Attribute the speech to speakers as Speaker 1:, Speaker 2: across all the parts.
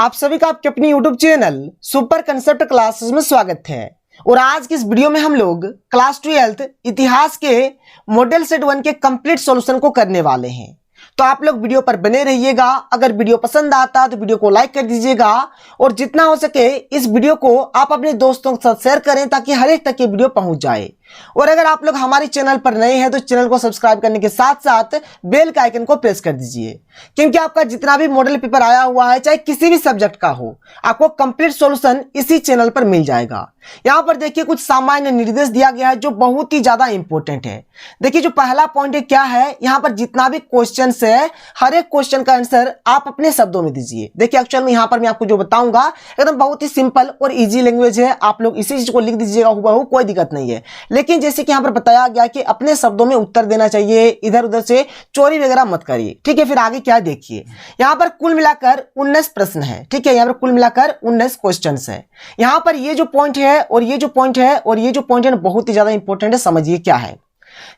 Speaker 1: आप सभी का आपके अपनी YouTube channel super concept classes में स्वागत है। और आज की इस वीडियो में हम लोग क्लास 12 इतिहास के मॉडल सेट 1 के कंप्लीट सॉल्यूशन को करने वाले हैं। तो आप लोग वीडियो पर बने रहिएगा। अगर वीडियो पसंद आता तो वीडियो को लाइक कर दीजिएगा और जितना हो सके इस वीडियो को आप अपने दोस्तों के साथ शेयर करें ताकि हर एक तक ये वीडियो पहुंच जाए। और अगर आप लोग हमारे चैनल पर नए हैं तो चैनल को सब्सक्राइब करने के साथ साथ बेल के आइकन को प्रेस कर दीजिए, क्योंकि आपका जितना भी मॉडल पेपर आया हुआ है चाहे किसी भी सब्जेक्ट का हो, आपको कंप्लीट सॉल्यूशन इसी चैनल पर मिल जाएगा। यहां पर देखिए कुछ सामान्य निर्देश दिया गया है जो बहुत ही ज्यादा इंपॉर्टेंट है। देखिए जो पहला पॉइंट है क्या है, यहां पर जितना भी क्वेश्चन है हर एक क्वेश्चन का आंसर आप अपने शब्दों में दीजिए। देखिए एक्चुअल में यहां पर मैं आपको जो बताऊंगा एकदम बहुत ही सिंपल और इजी लैंग्वेज है, आप लोग इसी चीज को लिख दीजिएगा हुबहू, कोई दिक्कत नहीं है। लेकिन जैसे कि यहां पर बताया गया कि अपने शब्दों में उत्तर देना चाहिए, इधर उधर से चोरी वगैरह मत करिए। ठीक है, फिर आगे क्या है देखिए, यहां पर कुल मिलाकर 19 प्रश्न है। ठीक है, यहां पर कुल मिलाकर 19 क्वेश्चन है। यहां पर ये जो पॉइंट है और ये जो पॉइंट है और ये जो पॉइंट है बहुत ही ज्यादा इंपॉर्टेंट है। समझिए क्या है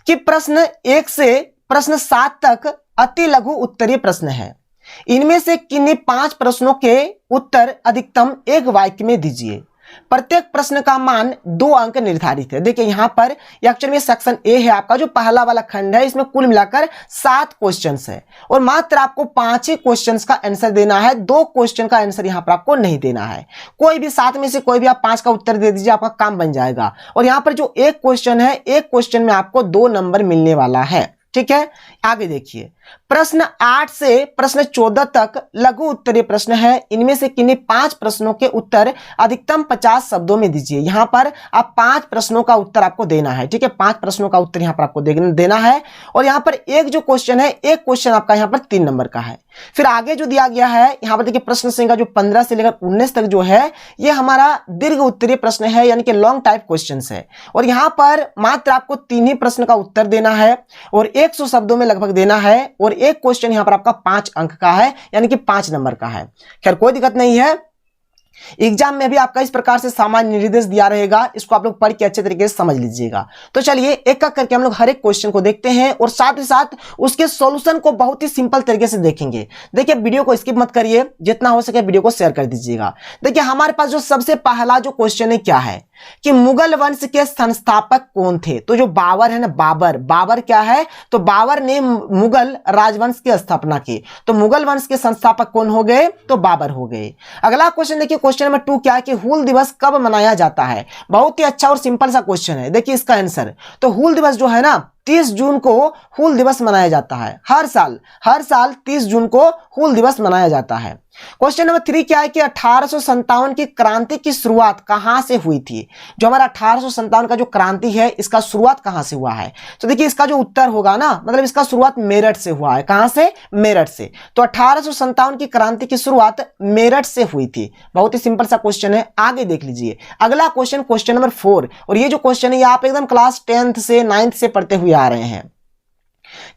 Speaker 1: कि प्रश्न 1 से प्रश्न 7 तक अति लघु उत्तरीय प्रश्न है। इनमें से किन्हीं 5 प्रश्नों के उत्तर अधिकतम एक वाक्य में दीजिए। प्रत्येक प्रश्न का मान 2 अंक निर्धारित है। देखिए यहां पर एक्चुअली में सेक्शन ए है आपका, जो पहला वाला खंड है, इसमें कुल मिलाकर 7 क्वेश्चंस है और मात्र आपको 5 ही क्वेश्चंस का आंसर देना है। 2 क्वेश्चन का आंसर यहां पर आपको नहीं देना है। कोई भी 7 में से कोई भी आप 5 का उत्तर दे दीजिए, आपका काम बन जाएगा। और यहां पर जो एक क्वेश्चन है, एक क्वेश्चन में आपको 2 नंबर मिलने वाला है। ठीक है, आगे देखिए प्रश्न 8 से प्रश्न 14 तक लघु उत्तरीय प्रश्न है। इनमें से किन्हीं 5 प्रश्नों के उत्तर अधिकतम 50 शब्दों में दीजिए। यहां पर आप 5 प्रश्नों का उत्तर आपको देना है। ठीक है, 5 प्रश्नों का उत्तर यहां पर आपको देना है। और यहां पर एक जो क्वेश्चन है, एक क्वेश्चन आपका यहां पर 3 नंबर का है। फिर आगे जो दिया गया है यहां पर देखिए प्रश्न संख्या जो 15 से लेकर 19 तक जो है ये हमारा दीर्घ उत्तरीय प्रश्न है, यानी कि लॉन्ग टाइप क्वेश्चन है। और यहां पर मात्र आपको 3 ही प्रश्न का उत्तर देना है और 100 शब्दों में लगभग देना है। और एक क्वेश्चन यहां पर आपका 5 अंक का है, यानी कि 5 नंबर का है। खैर कोई दिक्कत नहीं है, एग्जाम में भी आपका इस प्रकार से सामान्य निर्देश दिया रहेगा, इसको आप लोग पढ़ के अच्छे तरीके से समझ लीजिएगा। तो चलिए एक एक करके हम लोग हर एक क्वेश्चन को देखते हैं और साथ ही साथ उसके सॉल्यूशन को बहुत ही सिंपल तरीके से देखेंगे। देखिए वीडियो को स्किप मत करिए, जितना हो सके वीडियो को शेयर कर दीजिएगा। देखिए हमारे पास जो सबसे पहला जो क्वेश्चन है क्या है कि मुगल वंश के संस्थापक कौन थे। तो जो बाबर है ना, बाबर क्या है, तो बाबर ने मुगल राजवंश की स्थापना की। तो मुगल वंश के संस्थापक कौन हो गए, तो बाबर हो गए। अगला क्वेश्चन देखिए, क्वेश्चन नंबर 2 क्या है कि हूल दिवस कब मनाया जाता है। बहुत ही अच्छा और सिंपल सा क्वेश्चन है। देखिए इसका आंसर, तो हूल दिवस जो है ना 30 जून को हूल दिवस मनाया जाता है। हर साल 30 जून को हूल दिवस मनाया जाता है। क्वेश्चन नंबर 3 क्या है कि 1857 की क्रांति की शुरुआत कहां से हुई थी। जो हमारा 1857 का जो क्रांति है इसका शुरुआत कहां से हुआ है। तो देखिए इसका जो उत्तर होगा ना, मतलब इसका शुरुआत मेरठ से हुआ है। कहां से, मेरठ से। तो 1857 की क्रांति की शुरुआत मेरठ से हुई थी। बहुत ही सिंपल सा क्वेश्चन है, आगे देख लीजिए। अगला क्वेश्चन, क्वेश्चन नंबर 4, और ये जो क्वेश्चन है ये आप एकदम क्लास 10th से 9th से पढ़ते हुए आ रहे हैं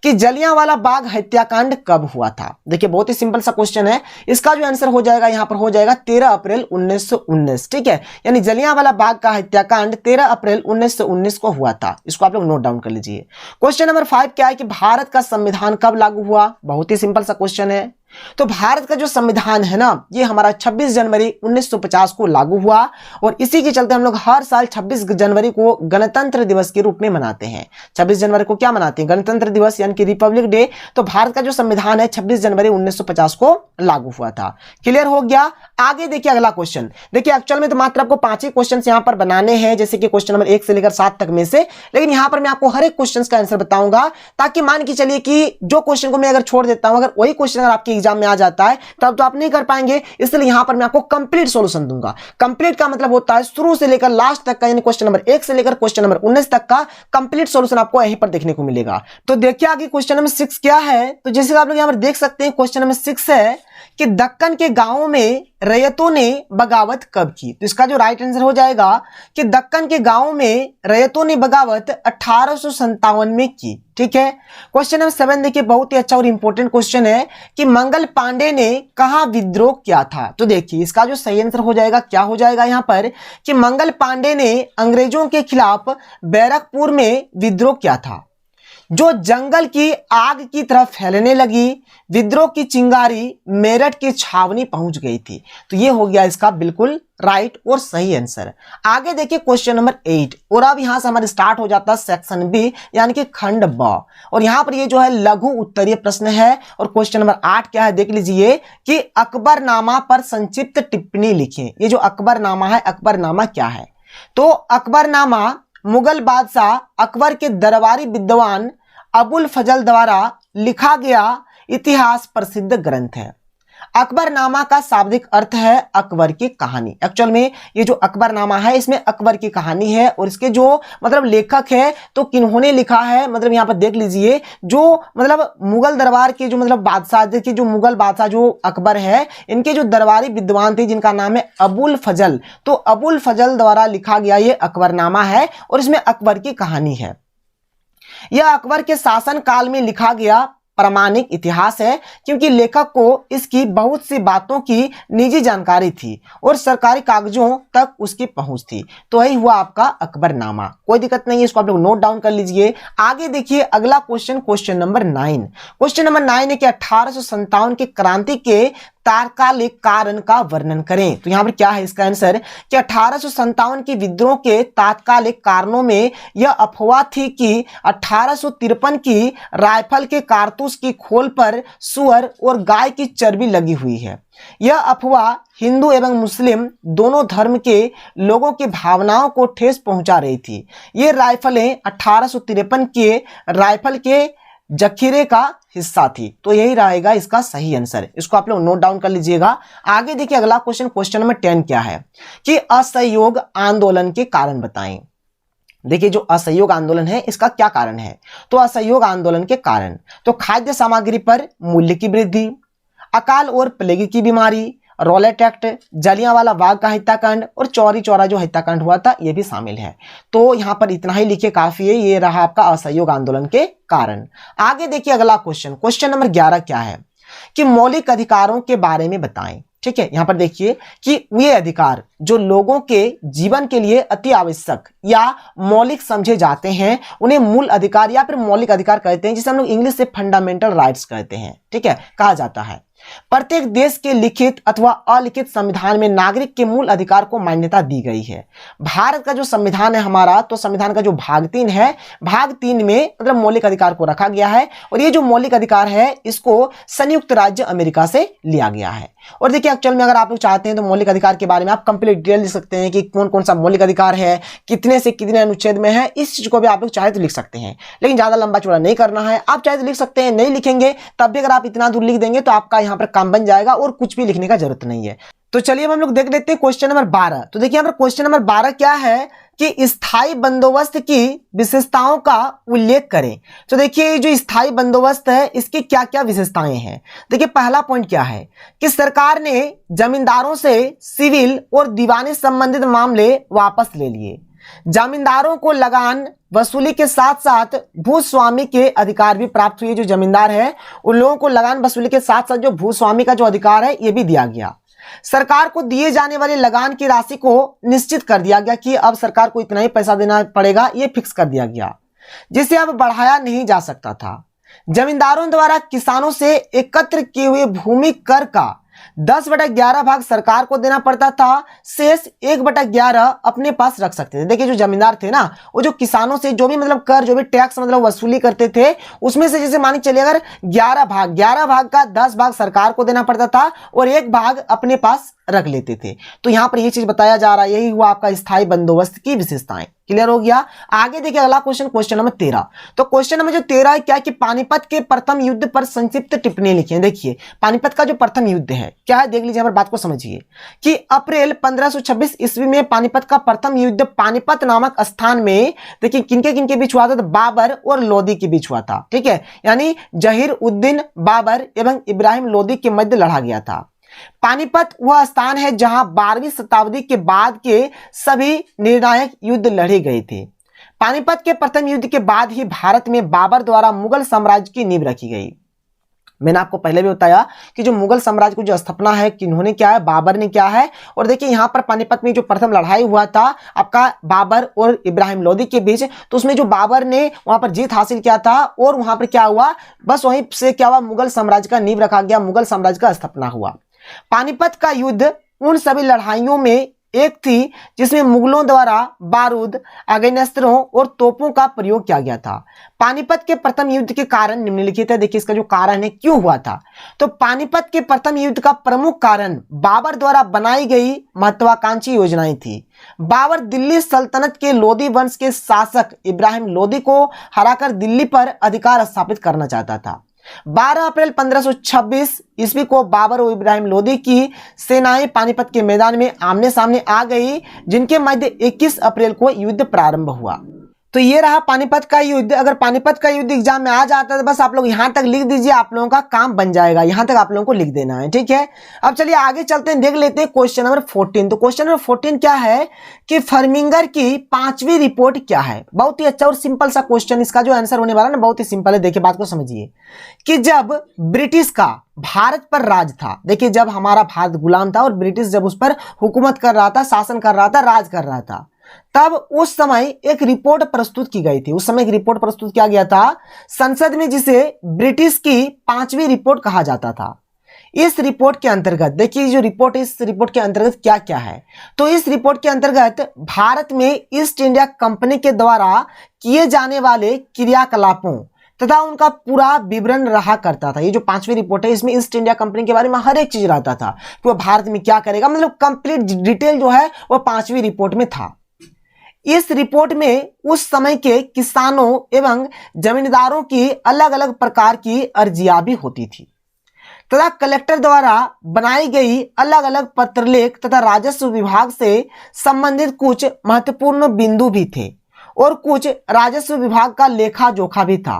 Speaker 1: कि जलियांवाला बाग हत्याकांड कब हुआ था। देखिए बहुत ही सिंपल सा क्वेश्चन है, इसका जो आंसर हो जाएगा यहां पर हो जाएगा 13 अप्रैल 1919। ठीक है, यानी जलियांवाला बाग का हत्याकांड 13 अप्रैल 1919 को हुआ था। इसको आप लोग नोट डाउन कर लीजिए। क्वेश्चन नंबर 5 क्या है कि भारत का संविधान कब लागू हुआ। बहुत ही सिंपल सा क्वेश्चन है। तो भारत का जो संविधान है ना ये हमारा 26 जनवरी 1950 को लागू हुआ और इसी के चलते हम लोग हर साल 26 जनवरी को गणतंत्र दिवस के रूप में मनाते हैं। 26 जनवरी को क्या मनाते हैं, गणतंत्र दिवस, यानी कि रिपब्लिक डे। तो भारत का जो संविधान है 26 जनवरी 1950 को लागू हुआ था। क्लियर हो गया। आगे देखिए अगला क्वेश्चन। देखिए एक्चुअल में तो मात्र आपको 5 ही क्वेश्चन यहां पर बनाने हैं, जैसे कि क्वेश्चन नंबर 1 से लेकर 7 तक में से। लेकिन यहां पर मैं आपको हर एक क्वेश्चन का आंसर बताऊंगा, ताकि मान के चलिए कि जो क्वेश्चन को मैं अगर छोड़ देता हूं, अगर वही क्वेश्चन अगर आपके एग्जाम में आ जाता है तब तो आप नहीं कर पाएंगे। इसलिए यहां पर मैं आपको कंप्लीट सॉल्यूशन दूंगा। कंप्लीट का मतलब होता है शुरू से लेकर लास्ट तक का, यानी क्वेश्चन नंबर 1 से लेकर क्वेश्चन नंबर 19 तक का कंप्लीट सॉल्यूशन आपको यहीं पर देखने को मिलेगा। तो देखिए आगे क्वेश्चन नंबर 6 क्या है। तो जैसे आप लोग यहां पर देख सकते हैं क्वेश्चन नंबर 6 है कि दक्कन के गांवों में रैयतों ने बगावत कब की। तो इसका जो राइट आंसर हो जाएगा कि दक्कन के गांवों में रैयतों ने बगावत 1857 में की। ठीक है, क्वेश्चन नंबर 7 देखिए बहुत ही अच्छा और इंपॉर्टेंट क्वेश्चन है कि मंगल पांडे ने कहां विद्रोह किया था। तो देखिए इसका जो सही आंसर हो जाएगा क्या हो जाएगा यहां पर कि मंगल पांडे ने अंग्रेजों के खिलाफ बैरकपुर में विद्रोह किया था। जो जंगल की आग की तरह फैलने लगी, विद्रोह की चिंगारी मेरठ की छावनी पहुंच गई थी। तो ये हो गया इसका बिल्कुल राइट और सही आंसर। आगे देखिए क्वेश्चन नंबर 8, और अब यहां से हमारे स्टार्ट हो जाता है सेक्शन बी यानी कि खंड ब। और यहां पर ये जो है लघु उत्तरीय प्रश्न है। और क्वेश्चन नंबर 8 क्या है देख लीजिए कि अकबरनामा पर संक्षिप्त टिप्पणी लिखें। ये जो अकबरनामा है, अकबरनामा क्या है? तो अकबरनामा मुगल बादशाह अकबर के दरबारी विद्वान अबुल फजल द्वारा लिखा गया इतिहास प्रसिद्ध ग्रंथ है। अकबरनामा का शाब्दिक अर्थ है अकबर की कहानी। एक्चुअल में ये जो अकबरनामा है इसमें अकबर की कहानी है, और इसके जो मतलब लेखक है तो किन्होंने लिखा है, मतलब यहाँ पर देख लीजिए जो मतलब मुगल दरबार के जो मतलब बादशाह के जो मुगल बादशाह जो अकबर है, इनके जो दरबारी विद्वान थे जिनका नाम है अबुल फजल, तो अबुल फजल द्वारा लिखा गया ये अकबरनामा है और इसमें अकबर की कहानी है। यह अकबर के शासन काल में लिखा गया प्रामाणिक इतिहास है, क्योंकि लेखक को इसकी बहुत सी बातों की निजी जानकारी थी और सरकारी कागजों तक उसकी पहुंच थी। तो यही हुआ आपका अकबरनामा। कोई दिक्कत नहीं है, इसको आप लोग नोट डाउन कर लीजिए। आगे देखिए अगला question, question number 9। Question number 9 है कि 1857 की क्रांति के तात्कालिक कारण का वर्णन करें। तो यहां पर क्या है इसका आंसर कि 1857 की विद्रोह के तात्कालिक कारणों में यह अफवाह थी कि 1853 की राइफल के कारतूस की खोल पर सुअर और गाय की चर्बी लगी हुई है। यह अफवाह हिंदू एवं मुस्लिम दोनों धर्म के लोगों की भावनाओं को ठेस पहुंचा रही थी। ये राइफलें 1853 के राइफल के जखीरे का हिस्सा थी। तो यही रहेगा इसका सही आंसर। इसको आप लोग नोट डाउन कर लीजिएगा। आगे देखिए अगला क्वेश्चन, क्वेश्चन नंबर 10 क्या है कि असहयोग आंदोलन के कारण बताएं। देखिए जो असहयोग आंदोलन है इसका क्या कारण है? तो असहयोग आंदोलन के कारण तो खाद्य सामग्री पर मूल्य की वृद्धि, अकाल और प्लेग की बीमारी, रॉलेट एक्ट, जलियांवाला बाग का हत्याकांड और चौरी चौरा जो हत्याकांड हुआ था ये भी शामिल है। तो यहां पर इतना ही लिखे काफी है। ये रहा आपका असहयोग आंदोलन के कारण। आगे देखिए अगला क्वेश्चन, क्वेश्चन नंबर 11 क्या है कि मौलिक अधिकारों के बारे में बताएं। ठीक है, यहां पर देखिए कि वे अधिकार जो लोगों के जीवन के लिए अति आवश्यक या मौलिक समझे जाते हैं उन्हें मूल अधिकार या फिर मौलिक अधिकार कहते हैं, जिसे हम लोग इंग्लिश से फंडामेंटल राइट्स कहते हैं। ठीक है, कहा जाता है। प्रत्येक देश के लिखित अथवा अलिखित संविधान में नागरिक के मूल अधिकार को मान्यता दी गई है। भारत का जो संविधान है हमारा, तो संविधान का जो भाग 3 है, भाग 3 में मतलब मौलिक अधिकार को रखा गया है। और ये जो मौलिक अधिकार है इसको संयुक्त राज्य अमेरिका से लिया गया है। और देखिए एक्चुअल में अगर आप लोग चाहते हैं तो मौलिक अधिकार के बारे में आप कंप्लीट डिटेल लिख सकते हैं कि कौन कौन सा मौलिक अधिकार है, कितने से कितने अनुच्छेद में है। इस चीज को भी आप लोग चाहे तो लिख सकते हैं, लेकिन ज्यादा लंबा चौड़ा नहीं करना है। आप चाहे तो लिख सकते हैं, नहीं लिखेंगे तब भी अगर आप इतना दूर लिख देंगे तो आपका यहाँ पर काम बन जाएगा और कुछ भी लिखने का जरूरत नहीं है। तो चलिए अब हम लोग देख लेते हैं क्वेश्चन नंबर 12। तो देखिए यहाँ पर क्वेश्चन नंबर 12 क्या है कि स्थायी बंदोबस्त की विशेषताओं का उल्लेख करें। तो देखिए जो स्थायी बंदोबस्त है इसकी क्या क्या विशेषताएं हैं। देखिए पहला पॉइंट क्या है कि सरकार ने जमींदारों से सिविल और दीवानी संबंधित मामले वापस ले लिए। जमींदारों को लगान वसूली के साथ साथ भूस्वामी के अधिकार भी प्राप्त हुए। जो जमींदार है उन लोगों को लगान वसूली के साथ साथ जो भूस्वामी का जो अधिकार है ये भी दिया गया। सरकार को दिए जाने वाले लगान की राशि को निश्चित कर दिया गया कि अब सरकार को इतना ही पैसा देना पड़ेगा, ये फिक्स कर दिया गया, जिसे अब बढ़ाया नहीं जा सकता था। जमींदारों द्वारा किसानों से एकत्र किए हुए भूमि कर का 10/11 भाग सरकार को देना पड़ता था, शेष 1/11 अपने पास रख सकते थे। देखिए जो जमींदार थे ना, वो जो किसानों से जो भी मतलब कर, जो भी टैक्स मतलब वसूली करते थे, उसमें से जैसे मानिए चलिए अगर 11 भाग का 10 भाग सरकार को देना पड़ता था और 1 भाग अपने पास रख लेते थे। तो यहां पर यह चीज बताया जा रहा है, यही हुआ आपका स्थायी बंदोबस्त की विशेषताएं। क्लियर हो गया। आगे देखिए अगला क्वेश्चन, क्वेश्चन नंबर 13। तो क्वेश्चन नंबर जो 13 है क्या कि पानीपत के प्रथम युद्ध पर संक्षिप्त टिप्पणी लिखिए। देखिए पानीपत का जो प्रथम युद्ध है क्या है, देख लीजिए हमारी बात को समझिए कि अप्रैल 1526 ईस्वी में पानीपत का प्रथम युद्ध पानीपत नामक स्थान में देखिए किनके किनके बीच हुआ था, तो बाबर और लोदी के बीच हुआ था। ठीक है, यानी जहीर उद्दीन बाबर एवं इब्राहिम लोदी के मध्य लड़ा गया था। पानीपत वह स्थान है जहां 12वीं शताब्दी के बाद के सभी निर्णायक युद्ध लड़े गए थे। पानीपत के प्रथम युद्ध के बाद ही भारत में बाबर द्वारा मुगल साम्राज्य की नींव रखी गई। मैंने आपको पहले भी बताया कि जो मुगल साम्राज्य को जो स्थापना है किन्होंने किया है, बाबर ने किया है। और देखिए यहाँ पर पानीपत में जो प्रथम लड़ाई हुआ था आपका बाबर और इब्राहिम लोदी के बीच, तो उसमें जो बाबर ने वहां पर जीत हासिल किया था और वहां पर क्या हुआ, बस वहीं से क्या हुआ, मुगल साम्राज्य का नींव रखा गया, मुगल साम्राज्य का स्थापना हुआ। पानीपत का युद्ध उन सभी लड़ाइयों में एक थी जिसमें मुगलों द्वारा बारूद, आग्नेयास्त्रों और तोपों का प्रयोग किया गया था। पानीपत के प्रथम युद्ध के कारण निम्नलिखित है। देखिए इसका जो कारण है क्यों हुआ था, तो पानीपत के प्रथम युद्ध का प्रमुख कारण बाबर द्वारा बनाई गई महत्वाकांक्षी योजनाएं थी। बाबर दिल्ली सल्तनत के लोदी वंश के शासक इब्राहिम लोदी को हराकर दिल्ली पर अधिकार स्थापित करना चाहता था। 12 अप्रैल 1526 ईस्वी को बाबर और इब्राहिम लोदी की सेनाएं पानीपत के मैदान में आमने सामने आ गई, जिनके मध्य 21 अप्रैल को युद्ध प्रारंभ हुआ। तो ये रहा पानीपत का युद्ध। अगर पानीपत का युद्ध एग्जाम में आ जाता है तो बस आप लोग यहां तक लिख दीजिए, आप लोगों का काम बन जाएगा। यहां तक आप लोगों को लिख देना है, ठीक है। अब चलिए आगे चलते हैं, देख लेते हैं क्वेश्चन नंबर 14। तो क्वेश्चन नंबर 14 क्या है कि फर्मिंगर की 5वीं रिपोर्ट क्या है। बहुत ही अच्छा और सिंपल सा क्वेश्चन, इसका जो आंसर होने वाला ना बहुत ही सिंपल है। देखिए बात को समझिए कि जब ब्रिटिश का भारत पर राज था, देखिए जब हमारा भारत गुलाम था और ब्रिटिश जब उस पर हुकूमत कर रहा था, शासन कर रहा था, राज कर रहा था, तब उस समय एक रिपोर्ट प्रस्तुत की गई थी। उस समय एक रिपोर्ट प्रस्तुत किया गया था संसद में, जिसे ब्रिटिश की 5वीं रिपोर्ट कहा जाता था। इस रिपोर्ट के अंतर्गत देखिए जो रिपोर्ट, इस रिपोर्ट के अंतर्गत क्या क्या है, तो इस रिपोर्ट के अंतर्गत भारत में ईस्ट इंडिया कंपनी के द्वारा किए जाने वाले क्रियाकलापों तथा उनका पूरा विवरण रहा करता था। ये जो 5वीं रिपोर्ट है इसमें ईस्ट इंडिया कंपनी के बारे में हर एक चीज रहता था कि वो भारत में क्या करेगा, मतलब कंप्लीट डिटेल जो है वो 5वीं रिपोर्ट में था। इस रिपोर्ट में उस समय के किसानों एवं जमींदारों की अलग अलग प्रकार की अर्जियां भी होती थी तथा कलेक्टर द्वारा बनाई गई अलग अलग पत्रलेख तथा राजस्व विभाग से संबंधित कुछ महत्वपूर्ण बिंदु भी थे और कुछ राजस्व विभाग का लेखा जोखा भी था।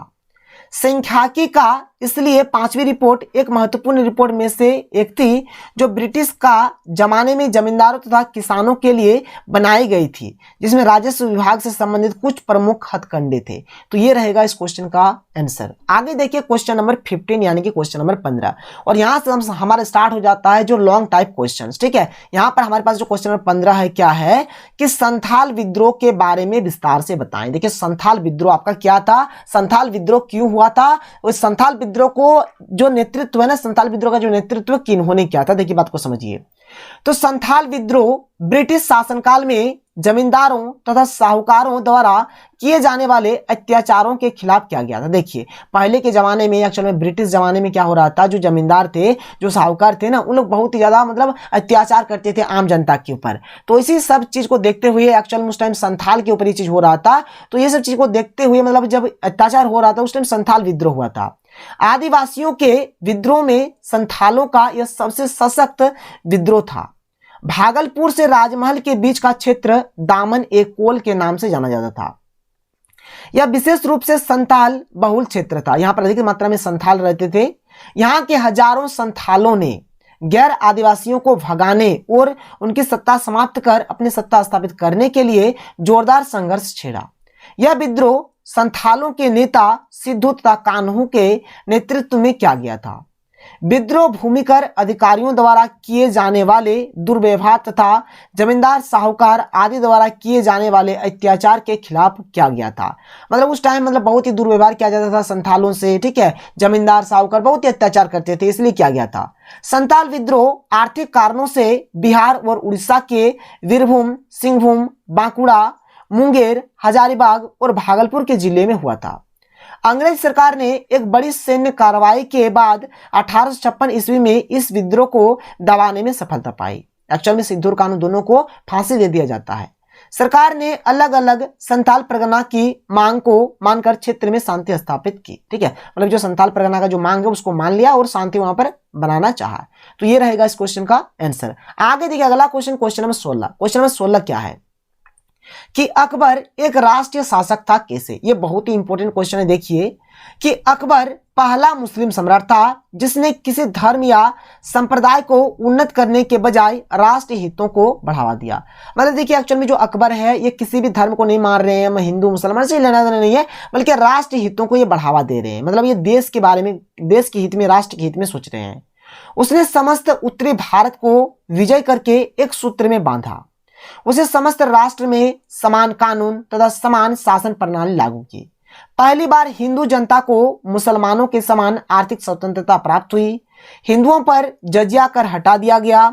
Speaker 1: सांख्यिकी का इसलिए 5वीं रिपोर्ट एक महत्वपूर्ण रिपोर्ट में से एक थी जो ब्रिटिश का जमाने में जमींदारों तथा किसानों के लिए बनाई गई थी, जिसमें राजस्व विभाग से संबंधित कुछ प्रमुख हथकंडे थे। तो ये रहेगा इस क्वेश्चन का आंसर। आगे देखिए क्वेश्चन नंबर 15 यानी कि क्वेश्चन नंबर 15, और यहां से हमारा स्टार्ट हो जाता है जो लॉन्ग टाइप क्वेश्चन। ठीक है, यहां पर हमारे पास जो क्वेश्चन नंबर 15 है क्या है कि संथाल विद्रोह के बारे में विस्तार से बताएं। देखिए संथाल विद्रोह आपका क्या था, संथाल विद्रोह क्यों हुआ था, उस संथाल विद्रोह को जो नेतृत्व है ना, संथाल विद्रोह का जो नेतृत्व किन्होंने किया था, देखिए बात को समझिए। तो संथाल विद्रोह ब्रिटिश शासनकाल में जमींदारों तथा साहूकारों द्वारा किए जाने वाले अत्याचारों के खिलाफ किया गया था। देखिए पहले के जमाने में, एक्चुअल में ब्रिटिश जमाने में क्या हो रहा था, जो जमींदार थे, जो साहूकार थे ना, उन लोग बहुत ही ज्यादा मतलब अत्याचार करते थे आम जनता के ऊपर। तो इसी सब चीज को देखते हुए एक्चुअल में उस टाइम संथाल के ऊपर ये चीज हो रहा था। तो ये सब चीज को देखते हुए मतलब जब अत्याचार हो रहा था उस टाइम संथाल विद्रोह हुआ था। आदिवासियों के विद्रोह में संथालों का यह सबसे सशक्त विद्रोह था। भागलपुर से राजमहल के बीच का क्षेत्र दामन एक कोल के नाम से जाना जाता था। यह विशेष रूप से संथाल बहुल क्षेत्र था, यहां पर अधिक मात्रा में संथाल रहते थे। यहां के हजारों संथालों ने गैर आदिवासियों को भगाने और उनकी सत्ता समाप्त कर अपनी सत्ता स्थापित करने के लिए जोरदार संघर्ष छेड़ा। यह विद्रोह संथालों के नेता सिद्धू तथा कान्हू के नेतृत्व में किया गया था। विद्रोह भूमिकर अधिकारियों द्वारा किए जाने वाले दुर्व्यवहार तथा जमींदार साहूकार आदि द्वारा किए जाने वाले अत्याचार के खिलाफ किया गया था। मतलब उस टाइम मतलब बहुत ही दुर्व्यवहार किया जाता था संथालों से। ठीक है, जमींदार साहूकार बहुत ही अत्याचार करते थे, इसलिए किया गया था। संथाल विद्रोह आर्थिक कारणों से बिहार और उड़ीसा के वीरभूम, सिंहभूम, बांकुड़ा, मुंगेर, हजारीबाग और भागलपुर के जिले में हुआ था। अंग्रेज सरकार ने एक बड़ी सैन्य कार्रवाई के बाद 1856 ईस्वी में इस विद्रोह को दबाने में सफलता पाई। एक्चुअल में सिद्धू और कान्हू दोनों को फांसी दे दिया जाता है। सरकार ने अलग अलग संथाल परगना की मांग को मानकर क्षेत्र में शांति स्थापित की। ठीक है, मतलब जो संथाल परगना का जो मांग है उसको मान लिया और शांति वहां पर बनाना चाहा। तो ये रहेगा इस क्वेश्चन का आंसर। आगे देखिए अगला question, question number 16। Question number 16 क्या है कि अकबर एक राष्ट्रीय शासक था कैसे। ये बहुत ही इंपॉर्टेंट क्वेश्चन है। देखिए कि अकबर पहला मुस्लिम सम्राट था जिसने किसी धर्म या संप्रदाय को उन्नत करने के बजाय राष्ट्रीय हितों को बढ़ावा दिया। मतलब देखिए एक्चुअल में जो अकबर है ये किसी भी धर्म को नहीं मान रहे हैं, हिंदू मुसलमान से लेना देना नहीं है, बल्कि राष्ट्रीय हितों को ये बढ़ावा दे रहे हैं। मतलब ये देश के बारे में, देश के हित में, राष्ट्र के हित में सोच रहे हैं। उसने समस्त उत्तरी भारत को विजय करके एक सूत्र में बांधा। उसे समस्त राष्ट्र में समान कानून तथा समान शासन प्रणाली लागू की। पहली बार हिंदू जनता को मुसलमानों के समान आर्थिक स्वतंत्रता प्राप्त हुई। हिंदुओं पर जजिया कर हटा दिया गया।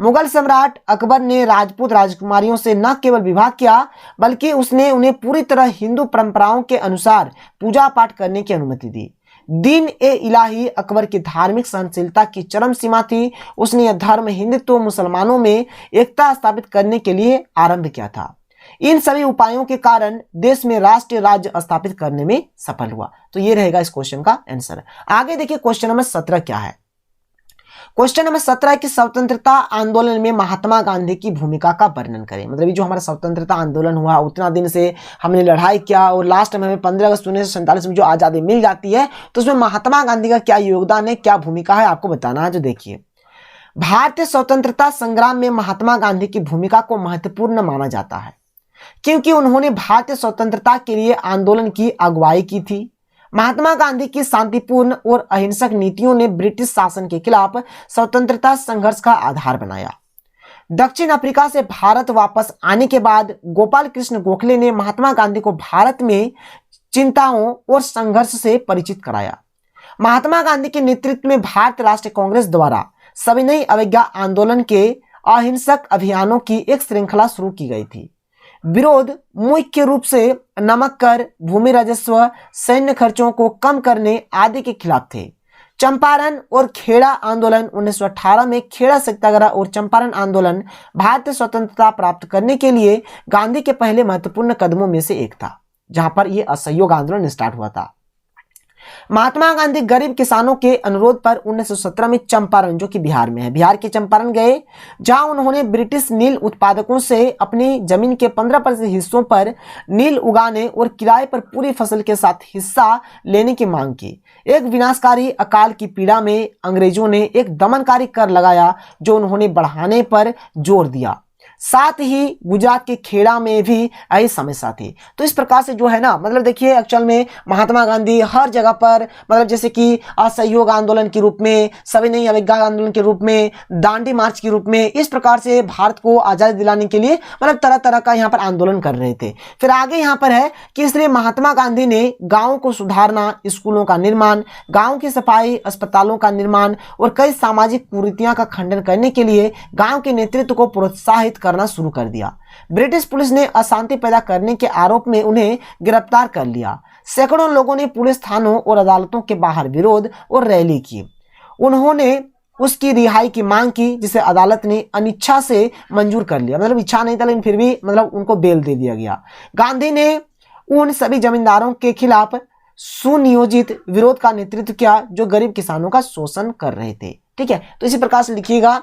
Speaker 1: मुगल सम्राट अकबर ने राजपूत राजकुमारियों से न केवल विवाह किया बल्कि उसने उन्हें पूरी तरह हिंदू परंपराओं के अनुसार पूजा पाठ करने की अनुमति दी। दीन ए इलाही अकबर की धार्मिक सहनशीलता की चरम सीमा थी। उसने यह धर्म हिंदुत्व मुसलमानों में एकता स्थापित करने के लिए आरंभ किया था। इन सभी उपायों के कारण देश में राष्ट्रीय राज्य स्थापित करने में सफल हुआ। तो ये रहेगा इस क्वेश्चन का आंसर। आगे देखिए क्वेश्चन नंबर 17 क्या है। क्वेश्चन नंबर 17 है कि स्वतंत्रता आंदोलन में महात्मा गांधी की भूमिका का वर्णन करें। मतलब ये जो हमारा स्वतंत्रता आंदोलन हुआ, उतना दिन से हमने लड़ाई किया और लास्ट में हमें 15 अगस्त 1947 में जो आजादी मिल जाती है, तो उसमें महात्मा गांधी का क्या योगदान है, क्या भूमिका है, आपको बताना है। जो देखिए भारतीय स्वतंत्रता संग्राम में महात्मा गांधी की भूमिका को महत्वपूर्ण माना जाता है क्योंकि उन्होंने भारतीय स्वतंत्रता के लिए आंदोलन की अगुवाई की थी। महात्मा गांधी की शांतिपूर्ण और अहिंसक नीतियों ने ब्रिटिश शासन के खिलाफ स्वतंत्रता संघर्ष का आधार बनाया। दक्षिण अफ्रीका से भारत वापस आने के बाद गोपाल कृष्ण गोखले ने महात्मा गांधी को भारत में चिंताओं और संघर्ष से परिचित कराया। महात्मा गांधी के नेतृत्व में भारतीय राष्ट्रीय कांग्रेस द्वारा सविनय अवज्ञा आंदोलन के अहिंसक अभियानों की एक श्रृंखला शुरू की गई थी। विरोध मुख्य रूप से नमक कर, भूमि राजस्व, सैन्य खर्चों को कम करने आदि के खिलाफ थे। चंपारण और खेड़ा आंदोलन 1918 में खेड़ा सत्याग्रह और चंपारण आंदोलन भारतीय स्वतंत्रता प्राप्त करने के लिए गांधी के पहले महत्वपूर्ण कदमों में से एक था, जहां पर यह असहयोग आंदोलन स्टार्ट हुआ था। महात्मा गांधी गरीब किसानों के अनुरोध पर 1917 में चंपारण, जो कि बिहार में है, बिहार के चंपारण गए, जहां उन्होंने ब्रिटिश नील उत्पादकों से अपनी जमीन के 15% हिस्सों पर नील उगाने और किराए पर पूरी फसल के साथ हिस्सा लेने की मांग की। एक विनाशकारी अकाल की पीड़ा में अंग्रेजों ने एक दमनकारी कर लगाया जो उन्होंने बढ़ाने पर जोर दिया। साथ ही गुजरात के खेड़ा में भी यही समस्या थी। तो इस प्रकार से जो है ना, मतलब देखिए एक्चुअल में महात्मा गांधी हर जगह पर, मतलब जैसे कि असहयोग आंदोलन के रूप में, सविनय अवज्ञा आंदोलन के रूप में, दांडी मार्च के रूप में, इस प्रकार से भारत को आजादी दिलाने के लिए मतलब तरह तरह का यहाँ पर आंदोलन कर रहे थे। फिर आगे यहाँ पर है कि इसलिए महात्मा गांधी ने गाँव को सुधारना, स्कूलों का निर्माण, गाँव की सफाई, अस्पतालों का निर्माण और कई सामाजिक कुरीतियां का खंडन करने के लिए गाँव के नेतृत्व को प्रोत्साहित करना शुरू कर दिया। ब्रिटिश पुलिस ने अशांति पैदा करने के आरोप में उन्हें गिरफ्तार कर लिया। सैकड़ों लोगों ने पुलिस थानों और अदालतों के बाहर विरोध और रैली की। उन्होंने उसकी रिहाई की मांग की, जिसे अदालत ने अनिच्छा से मंजूर कर लिया। मतलब इच्छा नहीं था लेकिन फिर भी मतलब उनको बेल दे दिया गया। गांधी ने उन सभी जमींदारों के खिलाफ सुनियोजित विरोध का नेतृत्व किया जो गरीब किसानों का शोषण कर रहे थे। ठीक है, तो इसी प्रकार से लिखिएगा।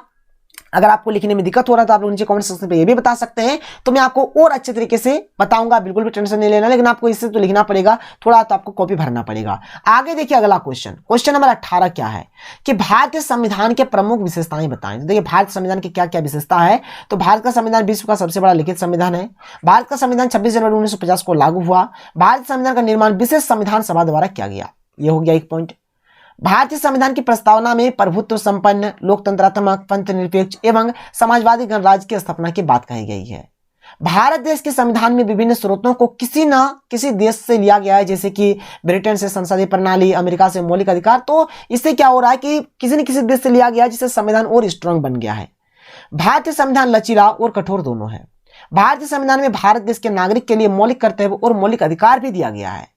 Speaker 1: अगर आपको लिखने में दिक्कत हो रहा है तो आप लोग नीचे कमेंट सेक्शन पे ये भी बता सकते हैं, तो मैं आपको और अच्छे तरीके से बताऊंगा। बिल्कुल भी टेंशन नहीं लेना, लेकिन आपको इससे तो लिखना पड़ेगा, थोड़ा तो आपको कॉपी भरना पड़ेगा। आगे देखिए अगला क्वेश्चन, क्वेश्चन नंबर 18 क्या है कि भारतीय संविधान के प्रमुख विशेषताएं बताएं। तो देखिए भारतीय संविधान की क्या क्या विशेषता है। तो भारत का संविधान विश्व का सबसे बड़ा लिखित संविधान है। भारत का संविधान 26 जनवरी 1950 को लागू हुआ। भारतीय संविधान का निर्माण विशेष संविधान सभा द्वारा किया गया। यह हो गया एक पॉइंट। भारतीय संविधान की प्रस्तावना में प्रभुत्व संपन्न, लोकतंत्रात्मक, पंथनिरपेक्ष एवं समाजवादी गणराज्य की स्थापना की बात कही गई है। भारत देश के संविधान में विभिन्न स्रोतों को किसी न किसी देश से लिया गया है, जैसे कि ब्रिटेन से संसदीय प्रणाली, अमेरिका से मौलिक अधिकार। तो इससे क्या हो रहा है कि किसी न किसी देश से लिया गया है, जिससे संविधान और स्ट्रांग बन गया है। भारतीय संविधान लचीला और कठोर दोनों है। भारतीय संविधान में भारत देश के नागरिक के लिए मौलिक कर्तव्य और मौलिक अधिकार भी दिया गया है।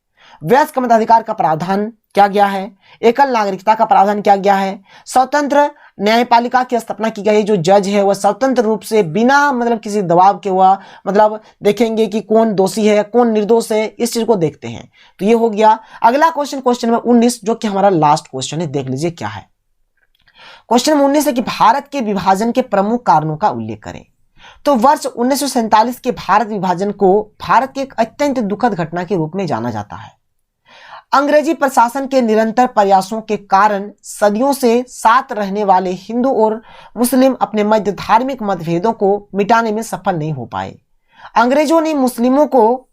Speaker 1: वयस्क मताधिकार का प्रावधान क्या गया है। एकल नागरिकता का प्रावधान क्या गया है। स्वतंत्र न्यायपालिका की स्थापना की गई है। जो जज है वह स्वतंत्र रूप से बिना मतलब किसी दबाव के वह मतलब देखेंगे कि कौन दोषी है कौन निर्दोष है, इस चीज को देखते हैं। तो ये हो गया। अगला क्वेश्चन, क्वेश्चन नंबर 19, जो कि हमारा लास्ट क्वेश्चन है, देख लीजिए क्या है। क्वेश्चन नंबर 19 है कि भारत के विभाजन के प्रमुख कारणों का उल्लेख करें। तो वर्ष 1947 के भारत विभाजन को भारत के एक अत्यंत दुखद घटना के रूप में जाना जाता है। अंग्रेजी प्रशासन के निरंतर प्रयासों के कारण सदियों से साथ रहने वाले हिंदू और मुस्लिम अपने मध्य धार्मिक मतभेदों को मिटाने में सफल नहीं हो पाए। अंग्रेजों ने मुस्लिमों को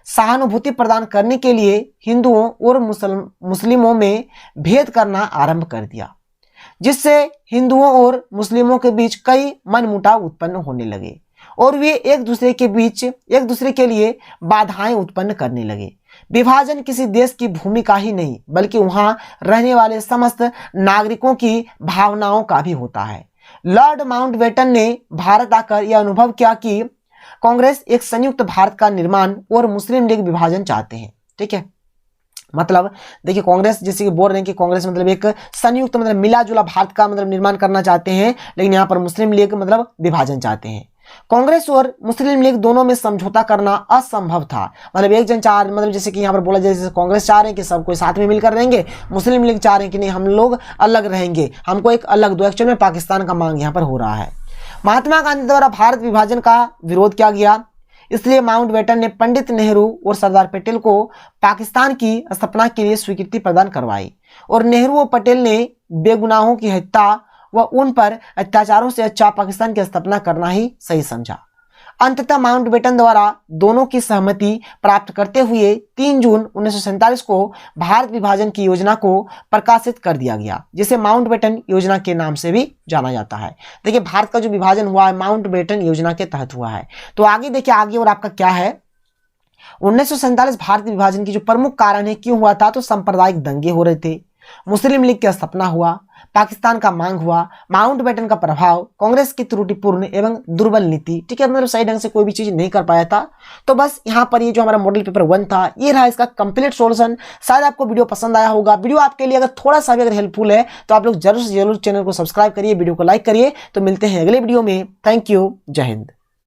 Speaker 1: सहानुभूति प्रदान करने के लिए हिंदुओं और मुस्लिमों में भेद करना आरंभ कर दिया, जिससे हिंदुओं और मुस्लिमों के बीच कई मनमुटाव उत्पन्न होने लगे और वे एक दूसरे के लिए बाधाएं उत्पन्न करने लगे। विभाजन किसी देश की भूमिका ही नहीं बल्कि वहां रहने वाले समस्त नागरिकों की भावनाओं का भी होता है। लॉर्ड माउंटबेटन ने भारत आकर यह अनुभव किया कि कांग्रेस एक संयुक्त भारत का निर्माण और मुस्लिम लीग विभाजन चाहते हैं। ठीक है, मतलब देखिए कांग्रेस जैसे कि बोल रहे हैं कि कांग्रेस मतलब एक संयुक्त मतलब मिला जुला भारत का मतलब निर्माण करना चाहते हैं, लेकिन यहाँ पर मुस्लिम लीग मतलब विभाजन चाहते हैं। कांग्रेस और मुस्लिम लीग दोनों में समझौता करना असंभव था। मतलब एक जन चाह मतलब जैसे कि यहाँ पर बोला जैसे कांग्रेस चाह रहे हैं कि सब कोई साथ में मिलकर रहेंगे, मुस्लिम लीग चाह रहे हैं कि नहीं हम लोग अलग रहेंगे, हमको एक अलग दो। एक्चुअल में पाकिस्तान का मांग यहाँ पर हो रहा है। महात्मा गांधी द्वारा भारत विभाजन का विरोध किया गया, इसलिए माउंटबेटन ने पंडित नेहरू और सरदार पटेल को पाकिस्तान की स्थापना के लिए स्वीकृति प्रदान करवाई और नेहरू और पटेल ने बेगुनाहों की हत्या व उन पर अत्याचारों से अच्छा पाकिस्तान की स्थापना करना ही सही समझा। अंततः माउंटबेटन द्वारा दोनों की सहमति प्राप्त करते हुए 3 जून 1947 को भारत विभाजन की योजना को प्रकाशित कर दिया गया, जिसे माउंटबेटन योजना के नाम से भी जाना जाता है। देखिए भारत का जो विभाजन हुआ है माउंटबेटन योजना के तहत हुआ है। तो आगे देखिए आगे और आपका क्या है 1947 भारत विभाजन की जो प्रमुख कारण है क्यों हुआ था, तो सांप्रदायिक दंगे हो रहे थे, मुस्लिम लीग की स्थापना हुआ, पाकिस्तान का मांग हुआ, माउंटबेटन का प्रभाव, कांग्रेस की त्रुटिपूर्ण एवं दुर्बल नीति। ठीक है, मतलब सही ढंग से कोई भी चीज नहीं कर पाया था। तो बस यहाँ पर ये जो हमारा मॉडल पेपर 1 था ये रहा इसका कंप्लीट सॉल्यूशन। शायद आपको वीडियो पसंद आया होगा। वीडियो आपके लिए अगर थोड़ा सा भी अगर हेल्पफुल है तो आप लोग जरूर से जरूर चैनल को सब्सक्राइब करिए, वीडियो को लाइक करिए। तो मिलते हैं अगले वीडियो में। थैंक यू, जय हिंद।